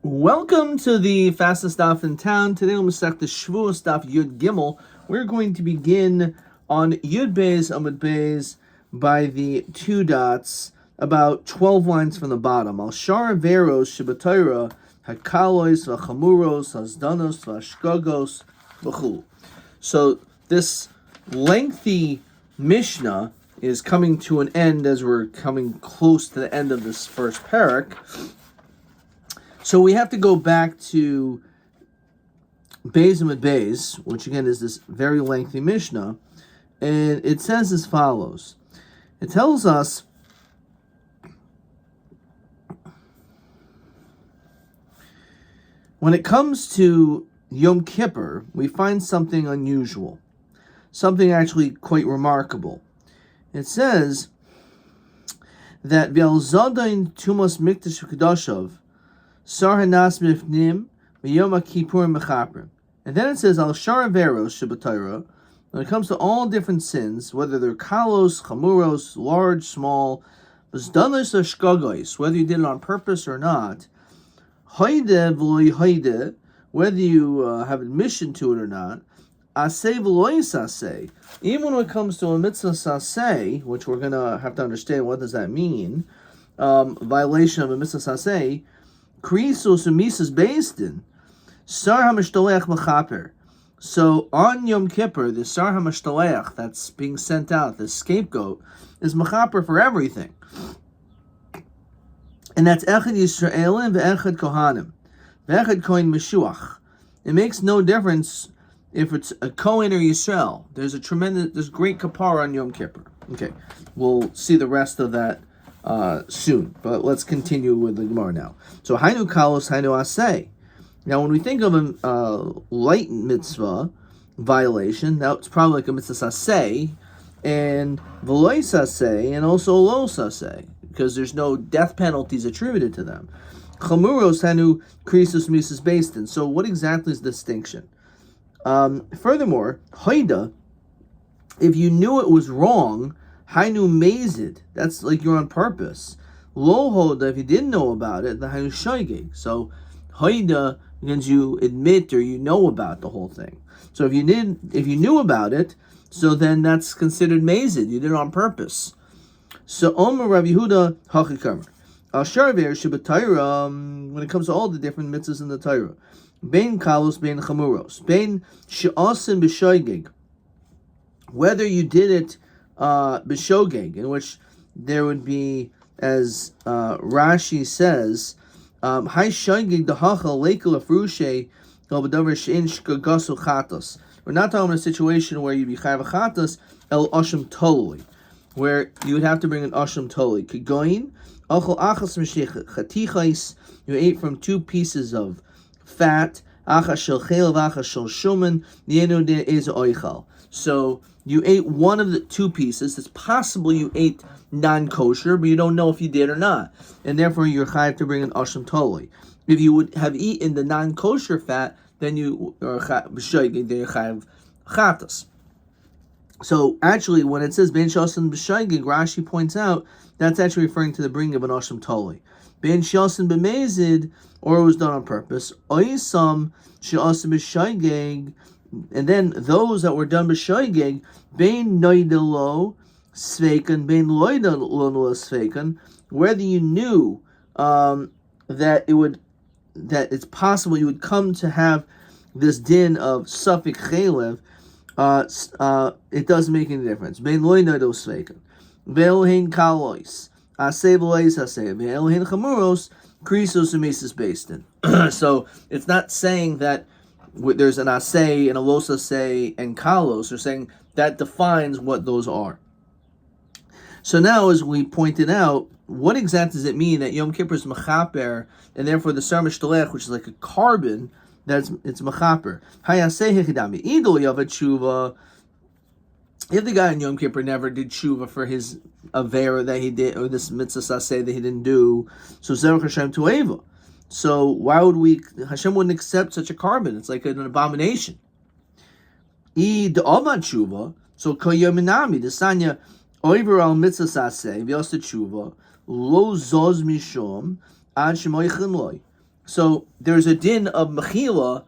Welcome to the fastest daf in town. Today we'll start the Shavuot daf Yud Gimel. We're going to begin on Yud Beis Amud Beis by the two dots, about 12 lines from the bottom. Al Shar Veros Shabbatayra Hakalois Vachamuros Hazdanos Vashkogos V'chul. So this lengthy Mishnah is coming to an end as we're coming close to the end of this first parak. So we have to go back to Beis Amud Beis, which again is this very lengthy Mishnah, and it says as follows. It tells us when it comes to Yom Kippur, we find something unusual, something actually quite remarkable. It says that V'al Zadain Tumas Mikdash V'Kedashav Sarhanas Mifnim V'Yom Kippur Mechaper. And then it says Al Shar Veros Shabbatayra. When it comes to all different sins, whether they're kalos, chamuros, large, small, v'zdanos or shkagos, whether you did it on purpose or not, haide v'loy haide, whether you have admission to it or not, aseh v'loy saseh. Even when it comes to a mitzvah saseh, which we're gonna have to understand what does that mean, violation of a mitzvah saseh. Krisos umisas based in Sar HaMishtalech Mechaper. So on Yom Kippur, the Sar HaMishtalech that's being sent out, the scapegoat, is Mechaper for everything. And that's Echad Yisraelim ve'Echad Kohanim. Ve'Echad Kohen Meshuach. It makes no difference if it's a Kohen or Yisrael. There's great kapara on Yom Kippur. Okay, we'll see the rest of that soon, but let's continue with the Gemara now. So Hainu Kalos, Hainu Aseh. Now, when we think of a light mitzvah violation, that's probably like a mitzvah saseh, and v'loy saseh, and also lo saseh, because there's no death penalties attributed to them. Chamuros Hainu Krisos Misas based in. So, what exactly is the distinction? Furthermore, Haida, if you knew it was wrong, Hainu mazid, that's like you're on purpose. Lo hoda, if you didn't know about it, the hainu shoygig. So hoida means you admit or you know about the whole thing. So if you knew about it, so then that's considered mazid. You did it on purpose. So Omer Rabbi Yehuda hachikamer. Al sharver shabbatayra. When it comes to all the different mitzvahs in the Torah, bein kalos, bein chamuros, bein she'asin b'shoygig. Whether you did it b'shogeg, in which there would be, as Rashi says, Hai shogeg dehachal lekel afrushe el b'davar she'in shkagasu chatos. We're not talking about a situation where you'd be chayv chatos el asham tolui, where you would have to bring an asham tolui. Kegoin achol achas mishich chatichais. You ate from two pieces of fat. Achas shel chel v'achas shel shuman. Nienu de ez oichal. So you ate one of the two pieces. It's possible you ate non-kosher, but you don't know if you did or not. And therefore, you're chayav to bring an asham toli. If you would have eaten the non-kosher fat, then you are chayav chatas. So actually, when it says ben shasin b'shaygig, Rashi points out that's actually referring to the bringing of an asham toli. Ben shasin b'mezid, or it was done on purpose. Oisam she'asim b'shaygig. And then those that were done b'shoygeg, bein noidelo sveikan, bein loidelo sveikan, whether you knew that it's possible you would come to have this din of suffik chelev, it doesn't make any difference. Bein loidelo sveikan, ve'elhein kalois, aseh v'lois aseh, ve'elhein chamuros, krisos umesis based in. So it's not saying that there's an asay and a los asay and kalos. They're saying that defines what those are. So now, as we pointed out, what exactly does it mean that Yom Kippur is mechaper, and therefore the Sar Mishtalech, which is like a carbon, it's mechaper. Hayaseh hechidami idol yavet tshuva. If the guy in Yom Kippur never did tshuva for his avera that he did, or this mitzvah saseh that he didn't do, so zerach Hashem tueva. So why would Hashem wouldn't accept such a carbon? It's like an abomination. I the Alman Tshuva, so koyaminami, the Sanya, Oiver al mitzvah saseh, v'yasa tshuva, lo zoz mishom, ad shemoichin loy. So there's a din of mechila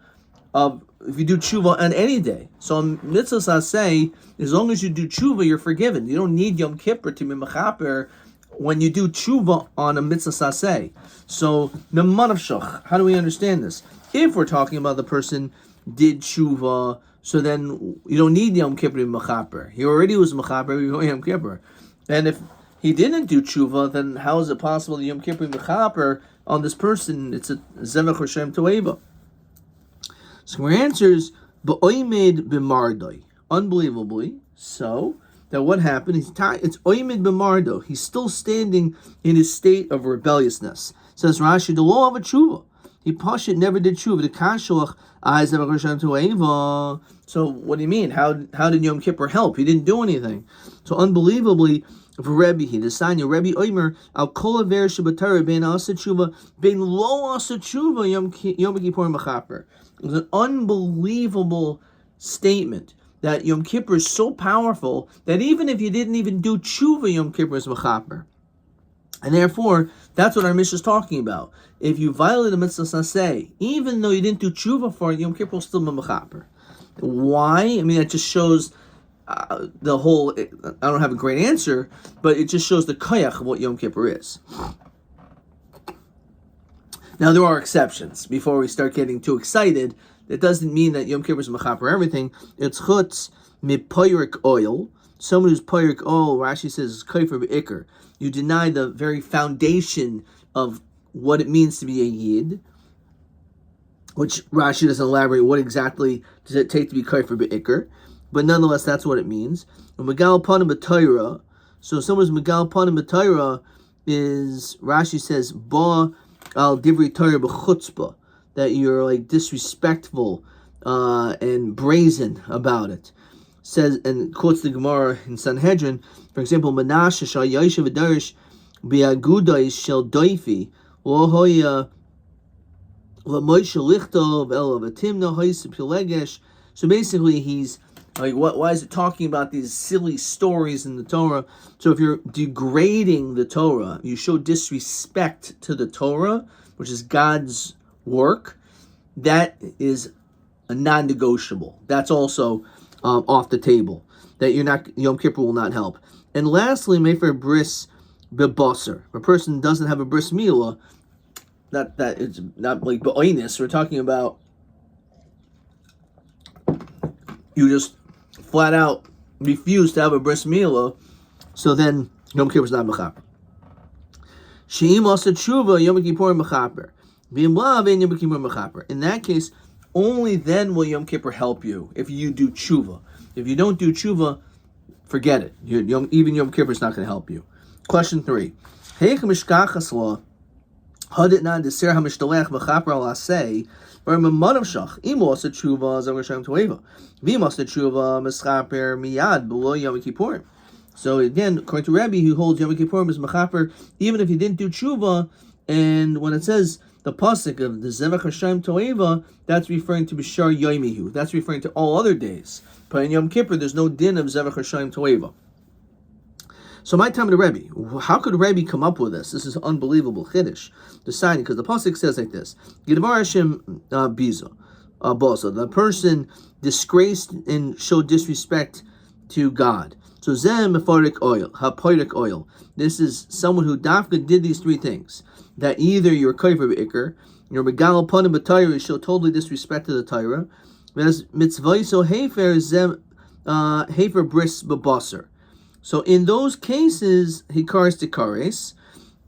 of if you do tshuva on any day. So on mitzvahs say, as long as you do tshuva, you're forgiven. You don't need Yom Kippur to be mechaper when you do tshuva on a mitzvah say. So memanav, how do we understand this? If we're talking about the person did tshuva, so then you don't need Yom Kippur to be mechaper. He already was mechaper, Yom Kippur. And if he didn't do tshuva, then how is it possible that Yom Kippur be mechaper on this person? It's a zevach Hashem toeva. So our answer is b'oimed b'mardoi. Unbelievably, so that what happened? It's oimed b'mardo. He's still standing in his state of rebelliousness. Says Rashi, the law of a tshuva. He pashit never did tshuva. The kashuach eyes of Hashem toeva. So what do you mean? How did Yom Kippur help? He didn't do anything. So unbelievably, for Rabbi, the Sanya Rabbi Omer al kol aver shebatara ben asa tshuva ben lo asa tshuva Yom Kippur mechaper. It was an unbelievable statement that Yom Kippur is so powerful that even if you didn't even do tshuva, Yom Kippur is mechaper. And therefore, that's what our Mishnah is talking about. If you violate a mitzvah saseh, even though you didn't do tshuva for it, Yom Kippur will still be mechaper. Why? I mean, that just shows the whole. I don't have a great answer, but it just shows the koyach of what Yom Kippur is. Now, there are exceptions. Before we start getting too excited, that doesn't mean that Yom Kippur is mechaper everything. It's chutz mipoyrik oil. Someone who's poyrik oil, Rashi says, is kaifer be'ikr. You deny the very foundation of what it means to be a yid, which Rashi doesn't elaborate what exactly does it take to be kaifer be'ikr. But nonetheless, that's what it means. Megal panim b'Torah. So someone's megal panim b'Torah is, Rashi says, ba al divrei Torah b'chutzpah, that you're like disrespectful and brazen about it. Says, and quotes the Gemara in Sanhedrin, for example, Menashe shal yoshev v'darish bi'agudais shel doifi lo hoya l'moishe lichtov el v'timna hoyse pilegesh. So basically, he's like, why is it talking about these silly stories in the Torah? So if you're degrading the Torah, you show disrespect to the Torah, which is God's work, that is a non-negotiable. That's also off the table. That you're not, Yom Kippur will not help. And lastly, mefer bris bebasar. If a person doesn't have a bris milah, that it's not like ba'oinis. We're talking about you just flat out refuse to have a bris milah, so then Yom Kippur is not mechaper. She'im asa tshuva Yom Kippur mechaper. V'im lav ein Yom Kippur mechaper. In that case, only then will Yom Kippur help you if you do tshuva. If you don't do tshuva, forget it. Even Yom Kippur is not going to help you. Question 3. Heich mishkachas la hadit na deser hamishtalech mechaper al aseh. Or memanav shach imo asa tshuva zav Hashem toeva. V'im asa tshuva meschaper miyad below Yom Kippur. So again, according to Rabbi, who holds Yom Kippur is mechaper even if you didn't do tshuva. And when it says the pasuk of the zevach Hashem toeva, that's referring to b'shar yomihu. That's referring to all other days. But in Yom Kippur, there's no din of zevach Hashem toeva. So my time to Rebbe, how could Rebbe come up with this? This is unbelievable chiddush. Deciding, because the pasuk says like this: Gidvar Hashem biza, bosa. The person disgraced and showed disrespect to God. So zem mefarik oil, hapoirik oil. This is someone who dafka did these three things. That either you're kaifer be'ikr, you're megal panim b'Torah, you show totally disrespect to the Torah. Whereas mitzvayso hefer zem hefer bris b'basar. So in those cases, hikaris tikaris,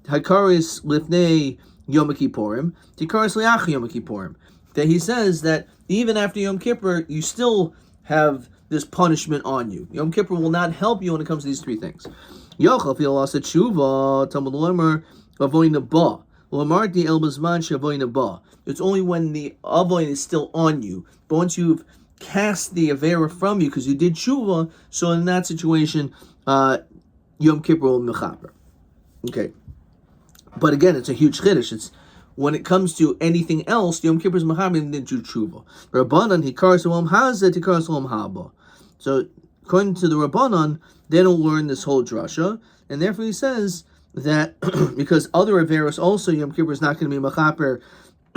hikaris lifnei Yom Kippurim, tikaris liach Yom Kippurim. That he says that even after Yom Kippur, you still have this punishment on you. Yom Kippur will not help you when it comes to these three things. Yochel fil asa tshuva Talmud lemer avoyna ba lamarti el bezman shavoyna ba. It's only when the avoyn is still on you, but once you've cast the avera from you because you did tshuva, so in that situation, Yom Kippur will mechaper. Okay, but again, it's a huge chiddush. It's when it comes to anything else, Yom Kippur is mechaper and didn't do tshuva. Rabbanan hikaras olam hazeh hikaras olam haba. So according to the Rabbanan, they don't learn this whole drasha, and therefore he says that because other averos also Yom Kippur is not going to be mechaper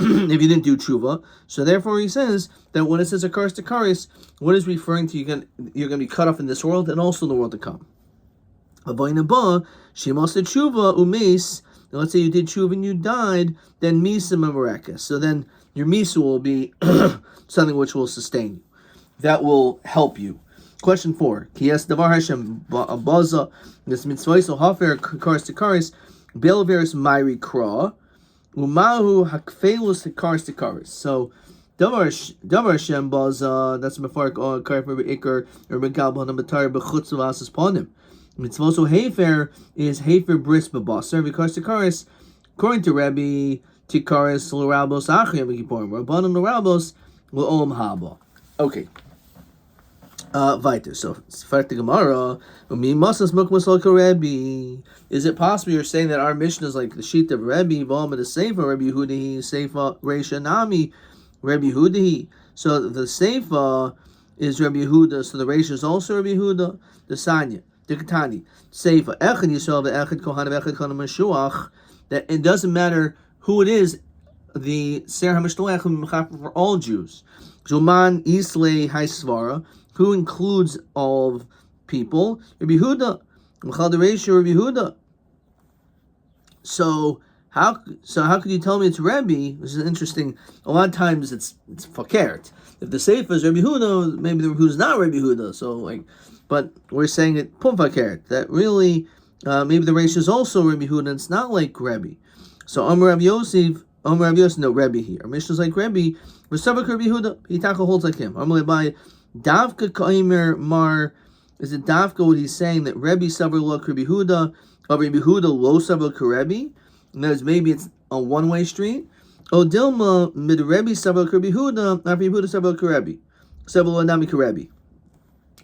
if you didn't do tshuva. So therefore he says that when it says akaris to karis, what is referring to? You're going to be cut off in this world and also in the world to come. Let's say you did tshuva and you died, then misa memorekes. So then your misa will be something which will sustain you. That will help you. Question 4. Kiyas davar Hashem baza this mitzvah so hafer karis to karis belveris myri kra umahu hakfelus karis to karis. So davar Hashem baza that's mefark karif ikar or megal b'hanam b'tar b'chutz v'asas panim. Mitzvah so hefer is hefer bris b'basar v'karis to karis according to Rabbi tikaris l'rabos achri v'kipurim rabbanon l'rabos l'olam haba. Okay. Weiter. So, Farti Gemara, is it possible you're saying that our mission is like the sheet of Rabbi, Valma the Seifa, Rabbi Yehudahi, Seifa, Reisha Nami, Rabbi Yehudahi. So the Seifa is Rabbi Yehuda, so the Reisha is also Rabbi Yehuda, the Sanya, the Katani, Seifa, Echad Yisrael, the Echad Kohan, Echad Kohan Mashuach, that it doesn't matter who it is, the Ser HaMishloach for all Jews. Zuman Islay Haisvara, who includes all people, Rabbi Yehuda, Mechal Dereisha, Rabbi Yehuda. So how could you tell me it's Rabbi? Which is interesting. A lot of times it's fakert. If the Seifa is Rabbi Yehuda, maybe the Rabbi Yehuda is not Rabbi Yehuda. So but we're saying it pum fakert. That really maybe the Reisha is also Rabbi Yehuda. And it's not like Rabbi. So Rav Yosef, no Rabbi here. Our mission is like Rabbi. V'savak Rabbi Yehuda. Hitaka holds like him. By Davka Kaimer Mar, is it Davka what he's saying that Rebbe Savar Lo Rabbi Yehuda, or Rabbi Yehuda Lo Savar Rebbe? And that is maybe it's a one-way street. O Dilma Mid Rebbe Savar Rabbi Yehuda, Rabbi Yehuda Savar Rebbe, Savar Lo Nami Rebbe.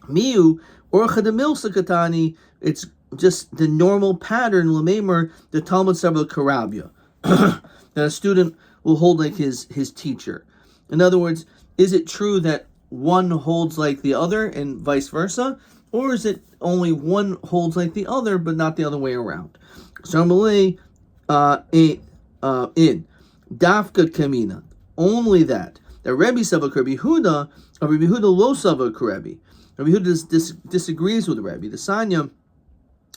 Miu Orcha de Milsa Katani. It's just the normal pattern. Lamemer the Talmud Savar Karabia. That a student will hold like his teacher. In other words, is it true that one holds like the other and vice versa, or is it only one holds like the other but not the other way around? So in Dafka Kamina, only that Rebbe Savak Rabbi Yehuda, or Rabbi Yehuda Lo Savak Rebbe. Rabbi Yehuda disagrees with Rebbe. The Sanya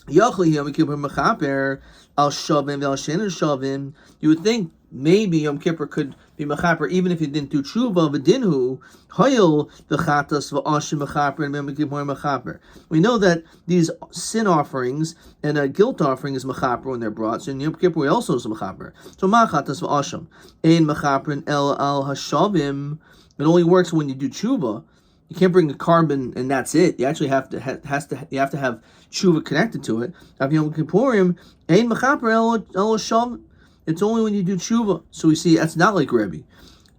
Yachli Yom Kippur Mechaper Al Shavim Al Shein Shavim. You would think maybe Yom Kippur could be mechaper even if you didn't do tshuva v'dinhu hayil v'chatas v'ashim mechaper and Yom Kippur mechaper. We know that these sin offerings and a guilt offering is mechaper when they're brought. So in Yom Kippur also is mechaper. So machatas v'ashim ein mechaper el al hashavim. It only works when you do tshuva. You can't bring a carbon and that's it. You actually have to have tshuva connected to it. Yom Kippurim ein mechaper el hashavim. It's only when you do tshuva. So we see that's not like Rebbe.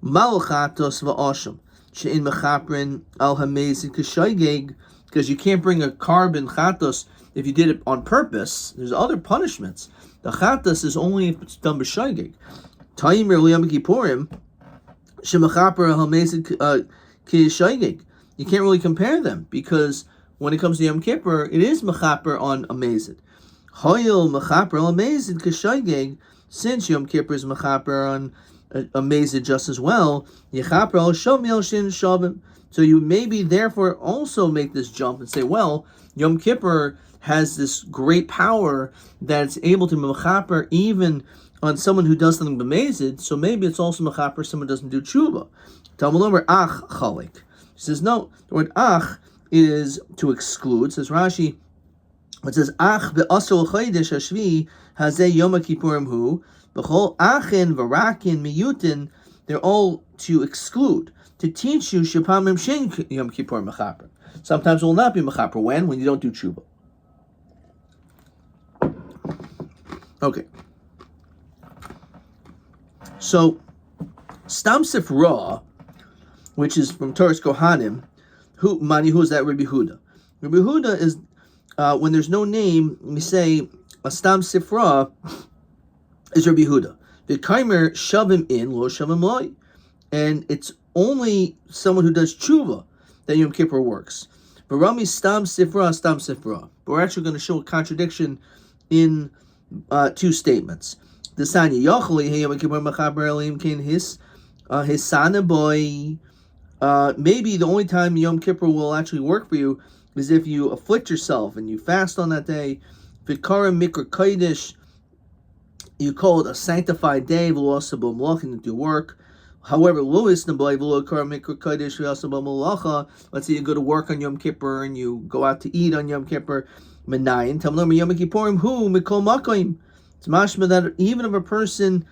Malachatos va'asham she'in mechaprin al hamezid k'shaygeg, because you can't bring a carbon chatos if you did it on purpose. There's other punishments. The chatos is only if it's done b'shaygeg. Ta'imer liyam kippurim she'mechaper al hamezid k'shaygeg. You can't really compare them because when it comes to Yom Kippur, it is mechaper on amazid. Hoyel mechaper al hamezid k'shaygeg. Since Yom Kippur is mechaper on amazed just as well, yechaper al shavim el shin shavim. So you maybe therefore also make this jump and say, well, Yom Kippur has this great power that it's able to mechaper even on someone who does something b'mezid. So maybe it's also mechaper someone doesn't do tshuva. Talmud Omer ach chalik. He says no. The word ach is to exclude. Says Rashi. It says ach be'asol chaydesh hashvi hazeh Yom Kippurim hu b'chol achin v'rakin miyutin. They're all to exclude, to teach you shepamim shin Yom Kippur mechaper. Sometimes it will not be mechaper. When you don't do tshuva. Okay. So Stam Sifra, which is from Torah's Kohanim, who is that? Rabbi Yehuda. Rabbi Yehuda is. When there's no name, we say a Stam Sifra is Rabbi Yehuda. The Kaimer shavim in lo shavim loy, and it's only someone who does tshuva that Yom Kippur works. But Rami Stam Sifra. But we're actually going to show a contradiction in two statements. Sanya Yochli Hey Yom Kippur Mechaper Elim Kin His Sana Boy. Maybe the only time Yom Kippur will actually work for you is if you afflict yourself and you fast on that day. Vikara Mikra Kodesh, you call it a sanctified day. V'lo asabo malachim, to do work. However, Louis Naboy V'lo Kara Mikra Kodesh V'asabo malacha. Let's say you go to work on Yom Kippur and you go out to eat on Yom Kippur. Menayin Tamlom Yom Kippurim Hu Mikol Makoim. It's mashma that even if a person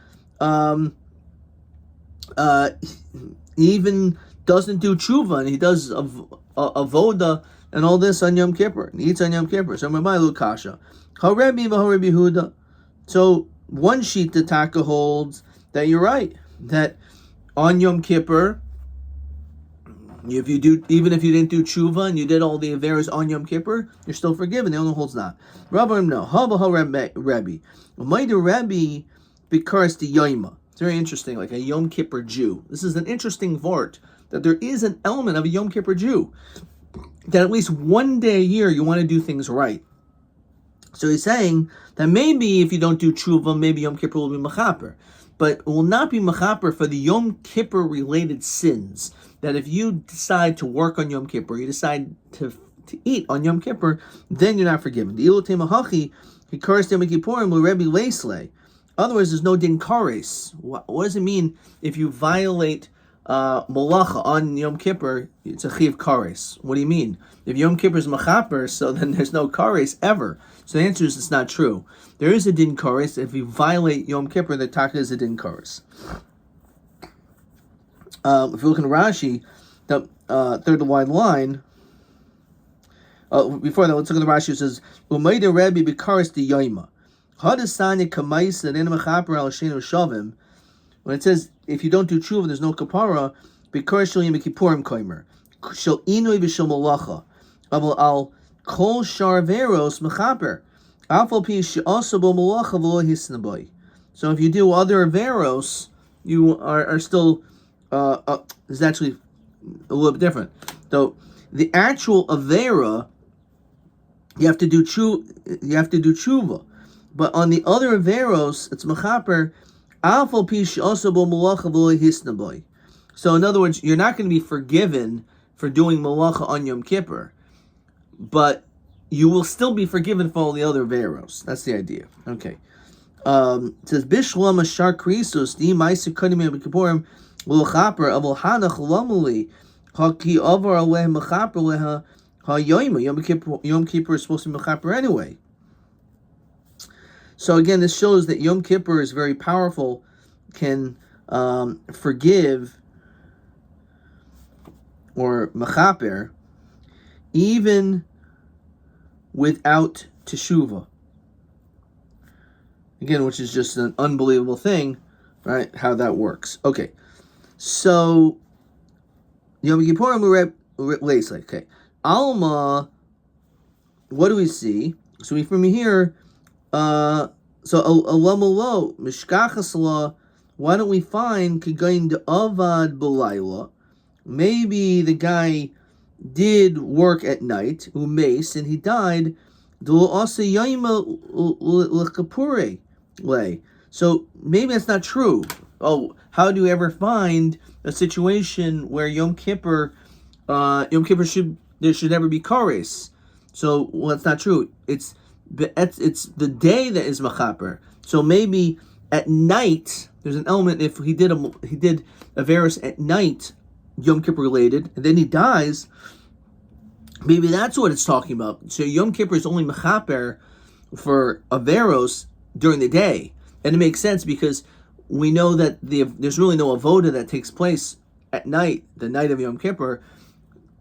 even doesn't do tshuva and he does avoda and all this on Yom Kippur, and he eats on Yom Kippur. So my Lukasha. Rabbi Huda. So one sheet the Taka holds that you're right, that on Yom Kippur, if you do, even if you didn't do tshuva and you did all the averas on Yom Kippur, you're still forgiven. The other holds not. Rabbi no. Rabbi. Rabbi because the Yoma. It's very interesting, like a Yom Kippur Jew. This is an interesting vort, that there is an element of a Yom Kippur Jew, that at least one day a year you want to do things right. So he's saying that maybe if you don't do tshuva, maybe Yom Kippur will be mechaper, but it will not be mechaper for the Yom Kippur related sins. That if you decide to work on Yom Kippur, you decide to eat on Yom Kippur, then you're not forgiven. The ilotemahachi hikaris Yom Kippurim l'Rebbe leisle. Otherwise, there's no din kares. What does it mean if you violate malacha on Yom Kippur? It's a chiv kares. What do you mean? If Yom Kippur is machaper, so then there's no kares ever. So the answer is it's not true. There is a din kares. If you violate Yom Kippur, the taka is a din kares. If you look in Rashi, the third wide line. Before that, let's look at the Rashi. It says, "Umayda Rabbi b'kares di Yoima." When it says if you don't do tshuva, there's no kapara, because shel yom kippurim koimer shel inui b'shel malacha aval al kol shar veros mechaper afal pi she'asa bo malacha v'lo hisna boy. So if you do other veros, you are still it's actually a little bit different. So the actual avera, you have to do tshuva. But on the other averos, it's mechaper. Alfal pish also bo malacha v'lo hisna boy. So in other words, you're not going to be forgiven for doing malacha on Yom Kippur, but you will still be forgiven for all the other averos. That's the idea. Okay. It says bishlam ashar krisos di ma'aser kodim Yom Kippurim lo chaper avol hanach lamuli haki avar aleh mechaper leha hayoyma. Yom Kippur is supposed to be mechaper anyway. So again, this shows that Yom Kippur is very powerful, can forgive or mechaper even without teshuvah. Again, which is just an unbelievable thing, right? How that works. Okay, so Yom Kippurim leisle. Okay, Alma. What do we see? So from here. So alamalo mishkachasla. Why don't we find kigain de avad b'layla? Maybe the guy did work at night, umeis, and he died. Do asa yayma l'kapure lay. So maybe that's not true. Oh, how do you ever find a situation where Yom Kippur should never be kares? So that's not true. It's the day that is machaper. So maybe at night there's an element. If he did averis at night, Yom Kippur related, and then he dies, maybe that's what it's talking about. So Yom Kippur is only mechaper for averos during the day, and it makes sense because we know that there's really no avoda that takes place at night, the night of Yom Kippur.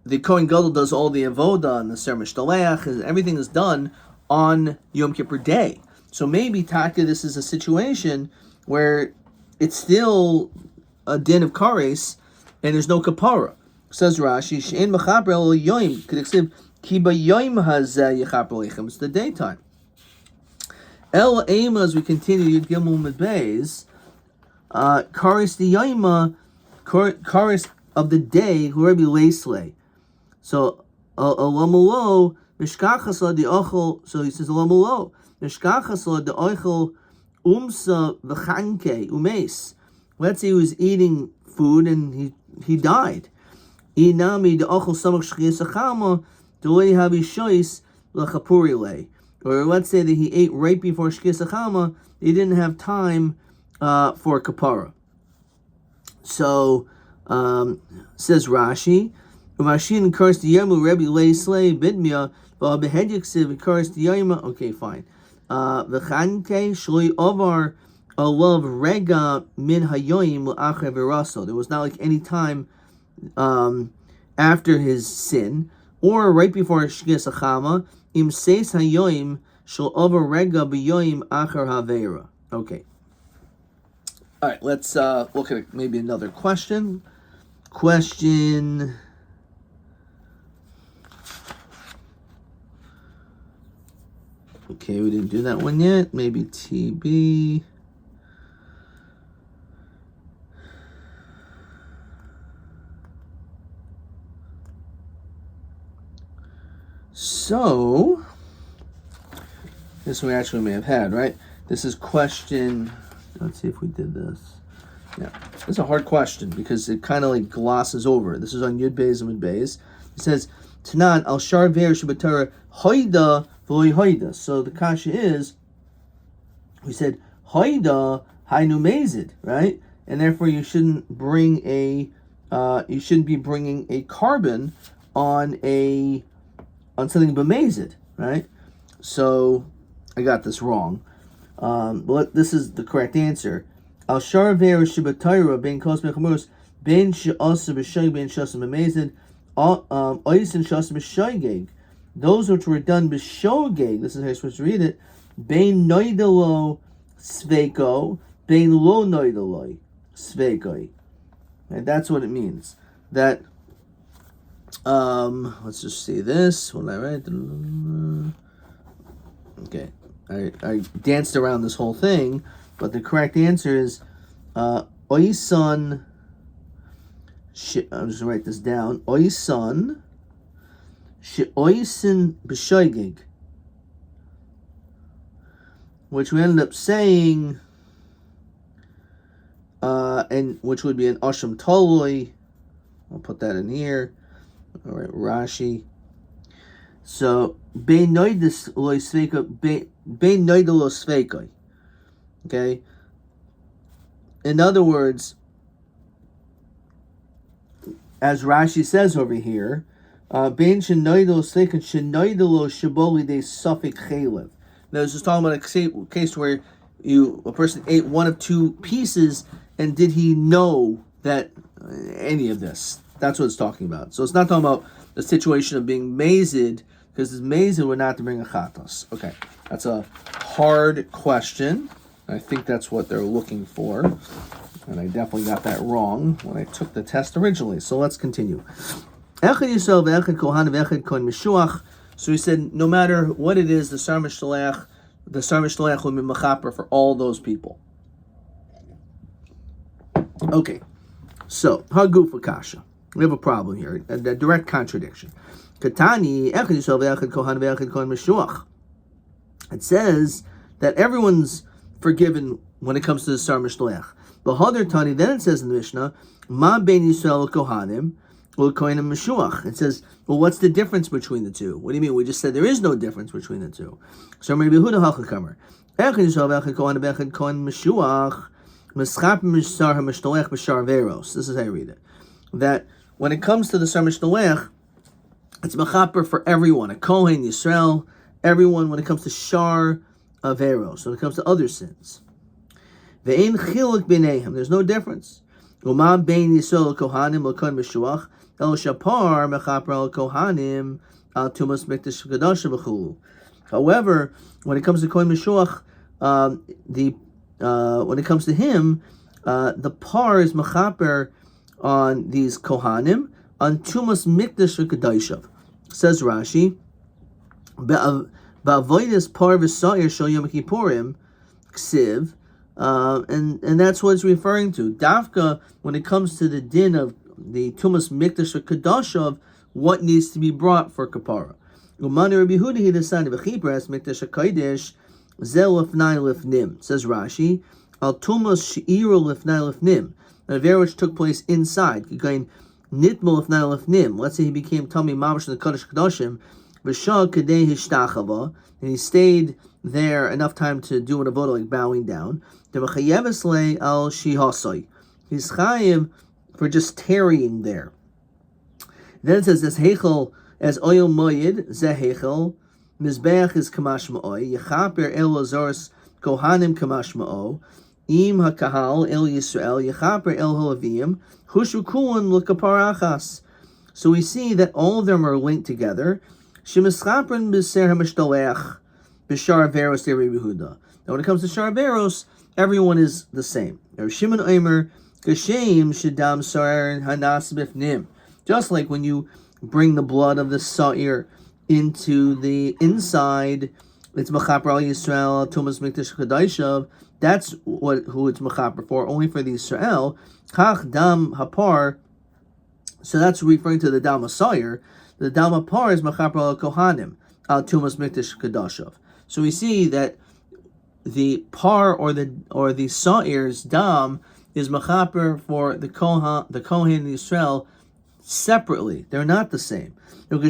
The Kohen Gadol does all the avoda and the Ser Mishtaleach, and everything is done on Yom Kippur day. So maybe taka, this is a situation where it's still a din of kares and there's no kapara. Says Rashi, she'en mechaper el yoim k'diksiv ki b'yoim hazeh yechaper leichem. It's the daytime. El ema, as we continue Yud Gimel Mid Beis, kares the yoima, kares of the day, Rabbi leisle. So alamulo. So he says, "Lamalo mishkachas la de'oichel Umsa v'chanke umes. Let's say he was eating food and he died. Inami de'achol samach shchiyas achama de'lei havi shois l'chapurile. Or let's say that he ate right before shchiyas achama, he didn't have time for kapara. So, says Rashi, Umashin kars diyamu Rebbe leislei bidmia v'abehedyksiv kars diyama. Okay, fine. V'chanke shloi ovar alav rega min hayoyim l'achar v'raso. There was not like any time after his sin, or right before shchiyas achama, im seis hayoyim shel ovar rega b'yoyim achar havera. Okay. All right, let's look at maybe another question. Okay, we didn't do that one yet. Maybe TB. So, this we actually may have had, right? This is question... Let's see if we did this. Yeah, this is a hard question because it kind of like glosses over. This is on Yud Beis and Mid Beis. It says, Tanan al shar ve'er shebatara hoida v'loy hoida. So the kasha is, we said, hoida hainu mezid, right? And therefore you shouldn't bring you shouldn't be bringing a carbon on something b'mezid, right? So I got this wrong. But this is the correct answer. Al shar ve'er shebatara ben kos mechamus ben she'asa b'shayg ben she'asa b'mezid ois and she'asa b'shaygeg. Those which were done b'shogeg, this is how you're supposed to read it, ben noidalo sveiko, ben lo noidaloi sveikoi. And that's what it means. That, let's just see this. What did I write? Okay. I danced around this whole thing, but the correct answer is oisan. I'm just gonna write this down. Oisan she'oisin b'shoigig, which we ended up saying, and which would be an asham toloi. I'll put that in here. All right, Rashi. So bein noidus loy sveika bein noidalo sveikai. Okay. In other words, as Rashi says over here, bein shenoidalo sveikai shenoidalo shaboli de suffik chalev. Now this is talking about a case where a person ate one of two pieces, and did he know that any of this? That's what it's talking about. So it's not talking about the situation of being mazed, because this mazed would not to bring a chatos. Okay, that's a hard question. I think that's what they're looking for, and I definitely got that wrong when I took the test originally. So let's continue. So he said, no matter what it is, the Sar Mishlech will be mechaper for all those people. Okay, so Hagufa Kasha. We have a problem here, a direct contradiction. Katani, it says that everyone's forgiven when it comes to the Sar Mishlech. But Hadar Tani, then it says in the Mishnah, Ma ben Yisrael Kohanim, Kohanim Meshuach. It says, well, what's the difference between the two? What do you mean? We just said there is no difference between the two. So Rabbi Yehuda Hachakamer, Echad Yisrael, Echad Kohanim, Echad Kohanim Meshuach, Meschap Mishsar HaMishlech B'Shar Veros. This is how I read it. That when it comes to the Sar Mishlech, it's mechaper for everyone, a Kohen, Yisrael, everyone when it comes to Shar Averos, when it comes to other sins. Ve'ein chiluk b'neihem, there's no difference. Uma bein Yisrael Kohanim l'kohen Meshuach, el shapar mechaper al Kohanim al tumas mikdash v'kadasha v'chulu. However, when it comes to Kohen Meshuach, when it comes to him, the par is mechaper on these Kohanim, on Tumas Mikdash V'Kadashav. Says Rashi, Ba'avoidus Par V'Sa'ir Shal Yom Kippurim, Ksiv, and that's what it's referring to. Dafka, when it comes to the din of the Tumas Mikdash V'Kadashav, what needs to be brought for Kapara. Umani Rabbi Yehuda, he decided, V'Chibras Mikdash HaKadosh, Zel lifnai lifnim. Says Rashi, al tumas she'iru lifnai lifnim. An avera which took place inside. Going nitmo lifnai lifnim. Let's say he became tummy mamash in the Kodesh Kodashim. V'shah kadei hishtachava. And he stayed there enough time to do an avodah, like bowing down. Devachayeves le al shihasai. He's chayiv for just tarrying there. Then it says, as heichel, as oil moyed, ze heichel, mizbeach is kamash ma'oi, yechaper el lazars kohanim kamash ma'o, im hakahal el Yisrael, yechaper el holavim, hushu kulon l'kaparachas. So we see that all of them are linked together. Shemischapren b'ser hamishtalech, b'shar veros de Rabbi Yehuda. Now when it comes to shar veros, everyone is the same. Shimon Omer, Gashem shedam sa'ir hanas bifnim. Just like when you bring the blood of the sa'ir into the inside, it's mechaper al Yisrael, tumas mikdash kadishav. That's who it's mechaper for, only for the Yisrael. Kach dam hapar. So that's referring to the dam sa'ir. The dam hapar is mechaper al kohanim, al tumas mikdash kadishav. So we see that the par or the sa'ir's dam is mechaper for the kohen Yisrael separately. They're not the same. Just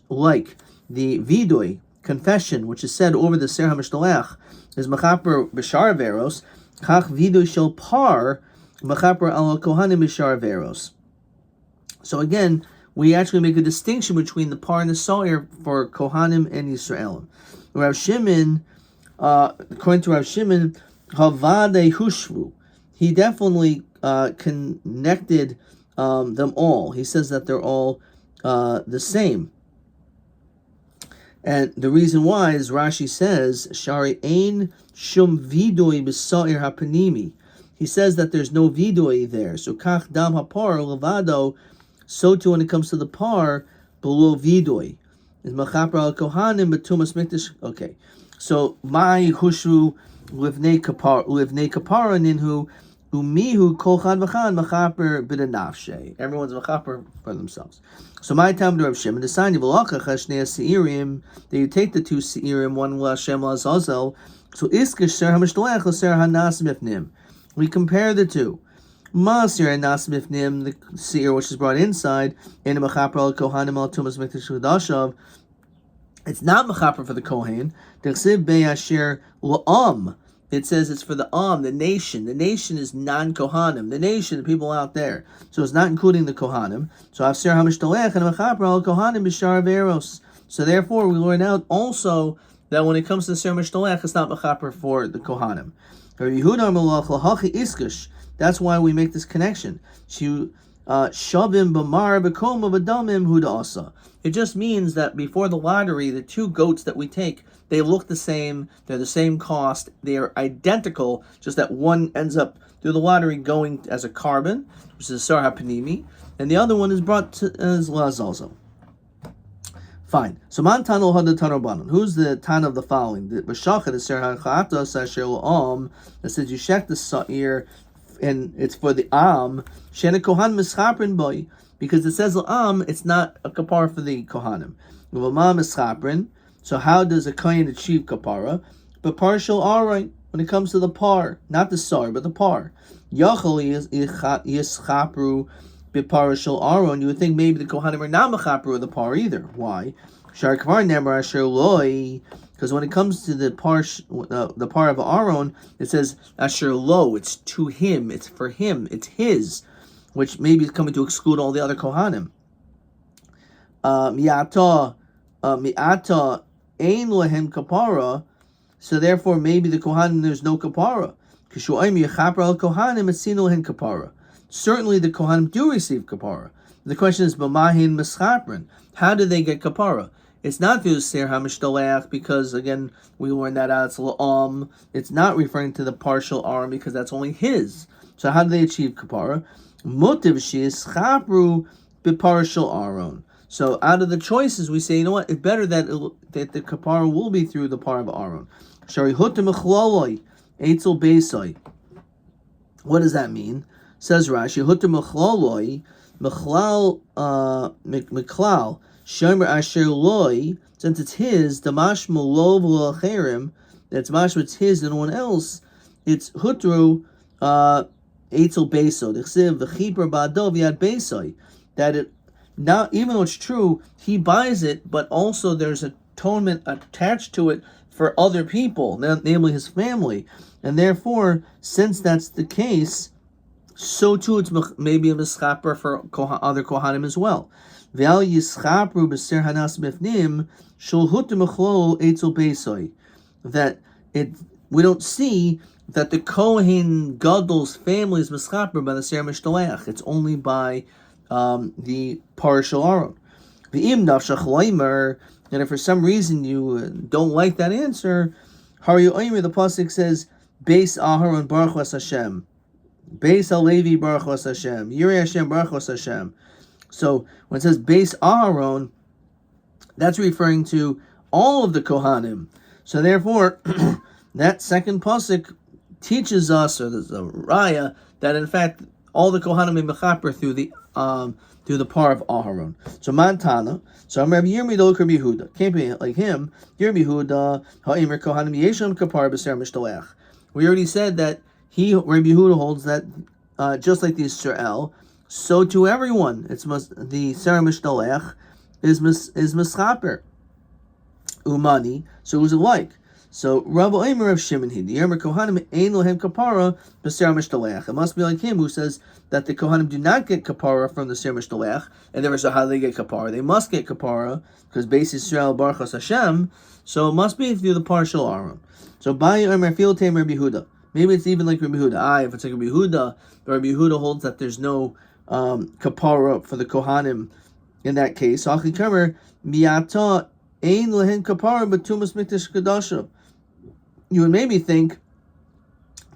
like the vidoy confession, which is said over the ser hamishtalech, is mechaper b'shar veros, kach vidoy shel par mechaper al kohanim b'shar veros. So again, we actually make a distinction between the par and the sa'ir for kohanim and Yisraelim. Rav Shimon, according to Rav Shimon, Havade Hushvu, he definitely connected them all. He says that they're all the same. And the reason why is Rashi says, Shari ein shum vidoi b'sa'ir hapanimi. He says that there's no vidoi there. So kach dam hapar levado, so too when it comes to the par, below vidoi. Is mechaper al kohanim betumas mikdash. Okay, so my hushu livnei kapara ninhu umihu kol chad v'chad mechaper b'denafshe. Everyone's mechaper for themselves. So my time to Rav Shimon, the sign of Elachach Hashnei Seirim, that you take the two Seirim, one Lashem Lazazel. So iskish ser hamishtalech l'ser hanas mifnim. We compare the two. Masir hanas mifnim, the Seir which is brought inside, in the mechaper al kohanim al tumas mikdash kadashav. It's not mechaper for the kohen. D'chsiv be'asher la'am. It says it's for the the nation. The nation is non-kohanim. The nation, the people out there. So it's not including the kohanim. So afser hamishtalech and mechaper al kohanim b'shar veros. So therefore, we learn out also that when it comes to ser mishtalech, it's not mechaper for the kohanim. That's why we make this connection. Shavim b'mar b'koma b'damim huda'asa. It just means that before the lottery, the two goats that we take, they look the same, they're the same cost, they are identical, just that one ends up through the lottery going as a carbon, which is Sar HaPanimi, and the other one is brought to, as Lazalzo. Fine. So Man Tanul Hada Tanobanon. Who's the Tan of the following? The Bashachat is Ser HaChata Sasher La'am, that says you check the Sa'ir, and it's for the Am, Shena Kohan Mischaprin Boy, because it says La'am, it's not a kapara for the Kohanim. Uvama Mischaprin. So how does a kohen achieve kapara? But partial alright when it comes to the par, not the sar, but the par. Yachol yischapru biparashal aron. You would think maybe the kohanim are not mechapru of the par either. Why? Shar kvar never asher loy. Because when it comes to the par of Aaron, it says asher lo. It's to him. It's for him. It's his, which maybe is coming to exclude all the other kohanim. Mi'ata ein lehem kapara, so therefore maybe the kohanim there's no kapara. Certainly the kohanim do receive kapara. The question is, b'mahin mischaprin, how do they get kapara? It's not through ser hamishtalech, because again we learned that out. It's la'am. It's not referring to the partial arm because that's only his. So how do they achieve kapara? Motiv sheyischapru b'parshal aron. So out of the choices, we say, you know what? It's better that the kapara will be through the par of Aaron. Shari hutim mechlaloi eitzel beisai. What does that mean? Says Rashi, hutim mechlaloi mechlal Shomer asher loy, since it's his, the mashmo lo v'lo acherim, that's mashmo, it's his and no one else, it's hutru eitzel beso. D'chsiv v'chiper ba'ado v'yad besoi. That it, not, even though it's true, he buys it, but also there's atonement attached to it for other people, namely his family. And therefore, since that's the case, so too it's maybe a mischaper for other kohanim as well. That we don't see that the Kohen Gadol's family is mischaper by the Ser Mishtaleach. It's only by the partial Aron. And if for some reason you don't like that answer, the pasuk says, Beis Aharon Baruch Vas Hashem, Beis Alevi Baruch Vas Hashem, Yirei Hashem Baruch Vas Hashem. So when it says Beis Aharon, that's referring to all of the Kohanim. So therefore, that second pasuk teaches us, or there's a raya, that in fact all the Kohanim are mechaper through the par of Aharon. So Mantana, so I'm Rabbi Yomi Dolok Rabbi Yehuda. Can't be like him. Rabbi Yehuda Ha'imr Kohanim Yesham Kapar B'Ser Mishtaleach. We already said that Rabbi Yehuda holds that just like the Israel, so to everyone it's the Ser Mishtaleach is mischaper. Umani. So who's it like? So Rabbi Omer of Shimon the Yomer Kohanim Ein Lohem Kapara B'Ser Mishtaleach. It must be like him who says that the Kohanim do not get kapara from the Ser Mishtaleach, and therefore, so how do they get kapara? They must get kapara because Beis Yisrael Baruch Has Hashem. So it must be through the partial Aron. So Bai Omer Fil Teim Rabbi Yehuda. Maybe it's even like Rabbi Yehuda. If it's like Rabbi Yehuda, Rabbi Yehuda holds that there's no kapara for the Kohanim in that case. Achi Kamer Miata Ein Lohen Kapara B'Tumas Mikdash Kedasha. You would maybe think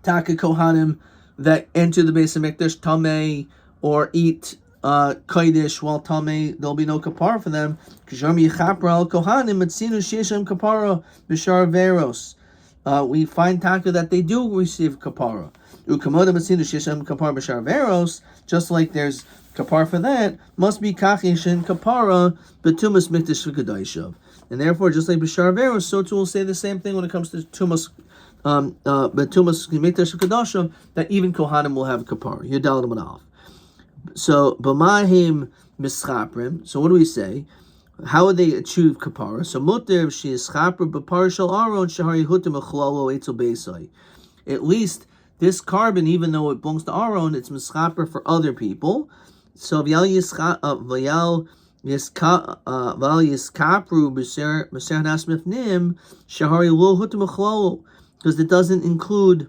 Taka Kohanim that enter the base of Mikdash Tameh or eat Kodesh while Tameh, there'll be no kapara for them. We find Taka that they do receive kapara. Just like there's kapara for that, must be Kachishin kapara Betumas Mikdash V'Kedaishav. And therefore, just like B'Shar Veros, so too will say the same thing when it comes to Tumas Betumas Mikdash V'Kedaishav, that even Kohanim will have kapara. Yudal Manaf. So B'Mahim Mischaprim. So what do we say? How would they achieve kapara? So Mutter she is chaper b'parshal Aron shehari hutim achlalo etzel beisai. At least this carbon, even though it belongs to Aron, it's mischaper for other people. So v'yal yiskapru b'ser hanas mifnim shehari lo hutim achlalo, because it doesn't include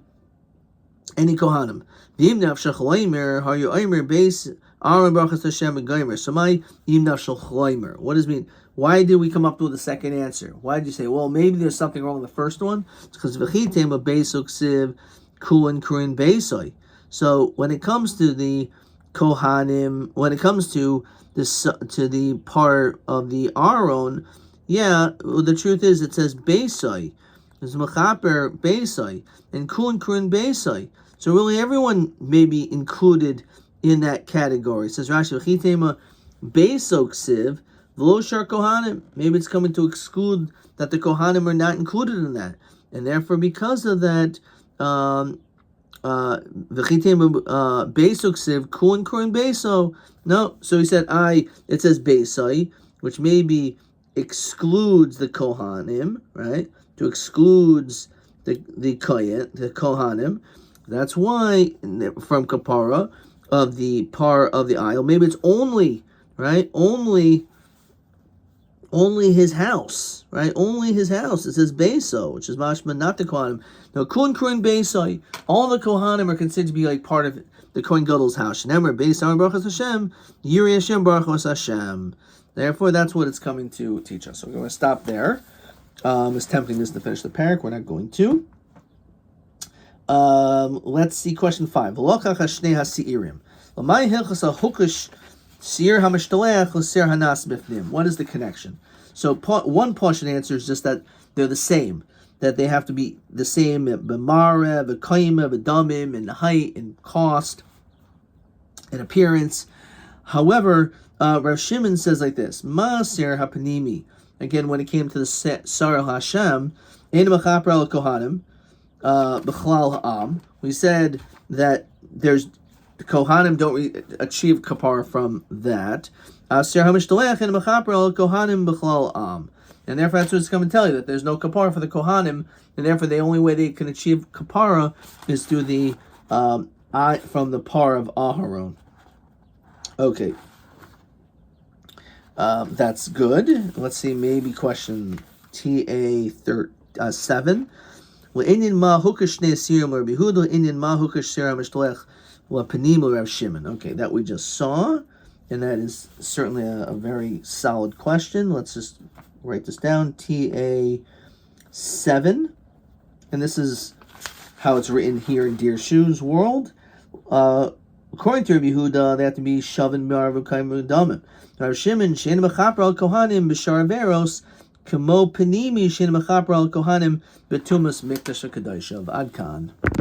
any kohanim. V'imnav shachloimer har yoimer beis Aaron Baruch Hashem and Geimer. So my Yimnav Shel Chloimer. What does it mean? Why did we come up with the second answer? Why did you say, well, maybe there's something wrong with the first one? It's because V'chitem a Beisok Siv Kulan Kurin Beisoi. So when it comes to the Kohanim, when it comes to the part of the Aaron, yeah, well, the truth is it says Beisoi. There's Mechaper Beisoi and Kulan Kurin Beisoi. So really everyone may be included in that category. It says Rashi V'chitema Beisok Siv V'lo Shar Kohanim. Maybe it's coming to exclude that the Kohanim are not included in that, and therefore because of that, V'chitema Beisok Siv Kuin Kurin Beiso. No, so he said it says Beisai, which maybe excludes the Kohanim, right? To excludes the Kohanim. That's why from Kapara of the par of the aisle, maybe it's only, right? Only his house, right? Only his house. It says Beso, which is mashma, not the Kohanim. Now, Kun Kurin Besai, all the Kohanim are considered to be like part of the Kohen Gadol's house. Remember, Beisar Baruch Hashem, Yirei Hashem Baruch Hashem. Therefore, that's what it's coming to teach us. So we're going to stop there. It's tempting us to finish the parak. We're not going to. Let's see question 5. What is the connection? So one portion answer is just that they're the same, that they have to be the same b'mara, v'kayma, v'damim, in height, in cost, in appearance. However, Rav Shimon says like this: Maaser hapanimi. Again, when it came to the Sarah Hashem, ein mechaper al kohanim b'chlal ha'am. We said that there's the kohanim don't achieve kapara from that. Aser hamishtalech ein mechaper al kohanim b'chlal ha'am. And therefore, that's what it's coming to tell you, that there's no kapara for the kohanim, and therefore the only way they can achieve kapara is through the from the par of Aharon. Okay. That's good. Let's see, maybe question TA 7. Okay, that we just saw, and that is certainly a very solid question. Let's just write this down. TA 7, and this is how it's written here in Dear Shoes World. According to Rabbi Yehuda, they have to be shavin ma'arav kaimu damim. Rav Shimon shein mechaper al kohanim b'sharveros kamo panimi shein mechaper al kohanim betumas mikdash hakadosh. Ad kan.